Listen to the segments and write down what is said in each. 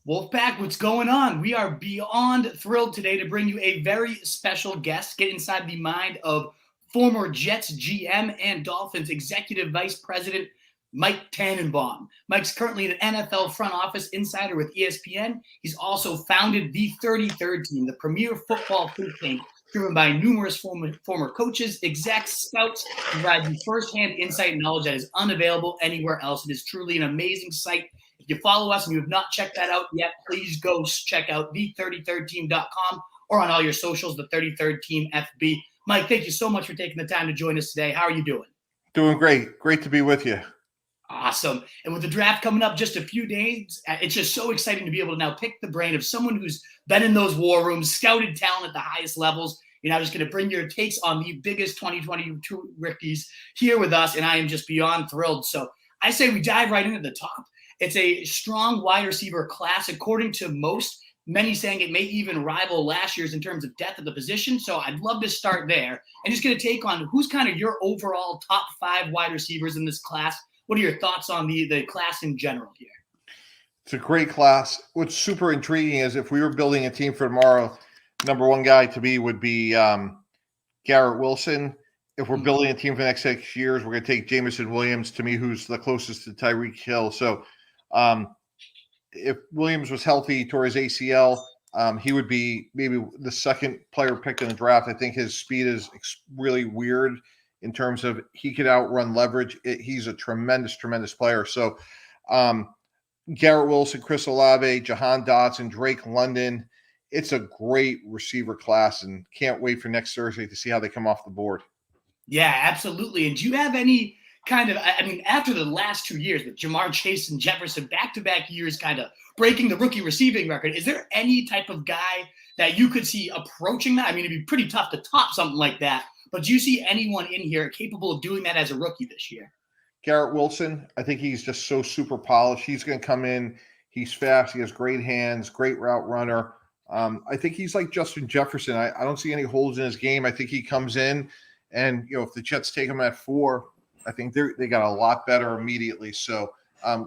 Wolfpack, what's going on? We are beyond thrilled today to bring you a very special guest, get inside the mind of former Jets GM and Dolphins Executive Vice President Mike Tannenbaum. Mike's currently an NFL front office insider with ESPN. He's also founded the 33rd Team, the premier football think tank driven by numerous former coaches, execs, scouts, to provide you firsthand insight and knowledge that is unavailable anywhere else. It is truly an amazing site. If you follow us and you have not checked that out yet, please go check out the33rdteam.com or on all your socials, the 33rd Team FB. Mike, thank you so much for taking the time to join us today. How are you doing? Doing great. Great to be with you. Awesome. And with the draft coming up just a few days, it's just so exciting to be able to now pick the brain of someone who's been in those war rooms, scouted talent at the highest levels. You're now just going to bring your takes on the biggest 2022 rookies here with us, and I am just beyond thrilled. So I say we dive right in at the top. It's a strong wide receiver class, according to most, many saying it may even rival last year's in terms of depth at the position. So I'd love to start there and just get a take on who's kind of your overall top 5 wide receivers in this class. What are your thoughts on the class in general here? It's a great class. What's super intriguing is if we were building a team for tomorrow, number one guy to me would be Garrett Wilson. If we're building a team for the next 6 years, we're going to take Jameson Williams, to me, who's the closest to Tyreek Hill. So if Williams was healthy, tore his ACL, he would be maybe the second player picked in the draft. I think his speed is really weird in terms of he could outrun leverage. He's a tremendous, tremendous player. So Garrett Wilson, Chris Olave, Jahan Dotson, Drake London. It's a great receiver class, and can't wait for next Thursday to see how they come off the board. Yeah, absolutely. And do you have any kind of, I mean, after the last 2 years with Jamar Chase and Jefferson, back-to-back years kind of breaking the rookie receiving record, is there any type of guy that you could see approaching that? I mean, it'd be pretty tough to top something like that, but do you see anyone in here capable of doing that as a rookie this year? Garrett Wilson, I think he's just so super polished. He's going to come in. He's fast. He has great hands, great route runner. I think he's like Justin Jefferson. I don't see any holes in his game. I think he comes in, and if the Jets take him at 4, I think they got a lot better immediately. So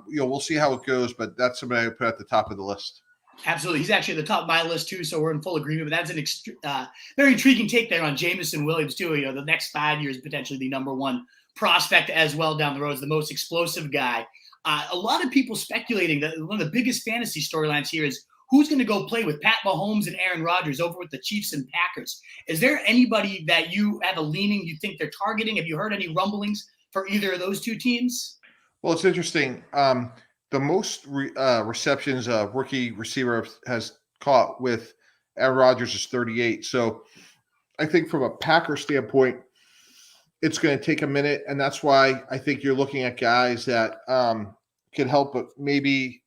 we'll see how it goes, but that's somebody I would put at the top of the list. Absolutely. He's actually at the top of my list, too, so we're in full agreement. But that's an very intriguing take there on Jameson Williams, too. The next 5 years, potentially the number one prospect as well down the road, is the most explosive guy. A lot of people speculating that one of the biggest fantasy storylines here is who's going to go play with Pat Mahomes and Aaron Rodgers over with the Chiefs and Packers. Is there anybody that you have a leaning you think they're targeting? Have you heard any rumblings for either of those two teams? Well, it's interesting. The most receptions a rookie receiver has caught with Aaron Rodgers is 38. So I think from a Packer standpoint, it's going to take a minute, and that's why I think you're looking at guys that can help, but maybe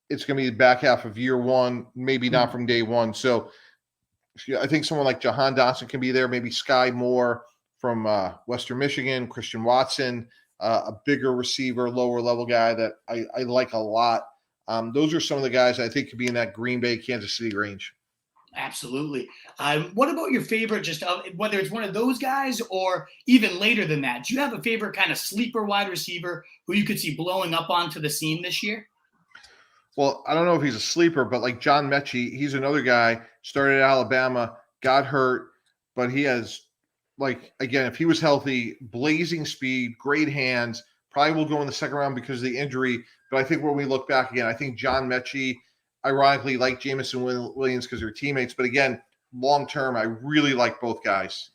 it's going to be the back half of year one, maybe not from day one. So I think someone like Jahan Dotson can be there, maybe Sky Moore from Western Michigan, Christian Watson, a bigger receiver, lower level guy that I like a lot. Those are some of the guys I think could be in that Green Bay, Kansas City range. Absolutely. What about your favorite, just whether it's one of those guys or even later than that? Do you have a favorite kind of sleeper wide receiver who you could see blowing up onto the scene this year? Well, I don't know if he's a sleeper, but like John Metchie, he's another guy, started at Alabama, got hurt, but he has, again, if he was healthy, blazing speed, great hands, probably will go in the second round because of the injury. But I think when we look back again, I think John Metchie, ironically, like Jameson Williams because they're teammates. But again, long-term, I really like both guys.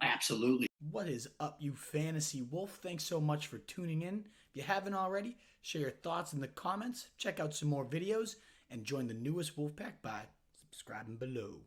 Absolutely. What is up, you fantasy wolf? Thanks so much for tuning in. If you haven't already, share your thoughts in the comments, check out some more videos, and join the newest Wolfpack by subscribing below.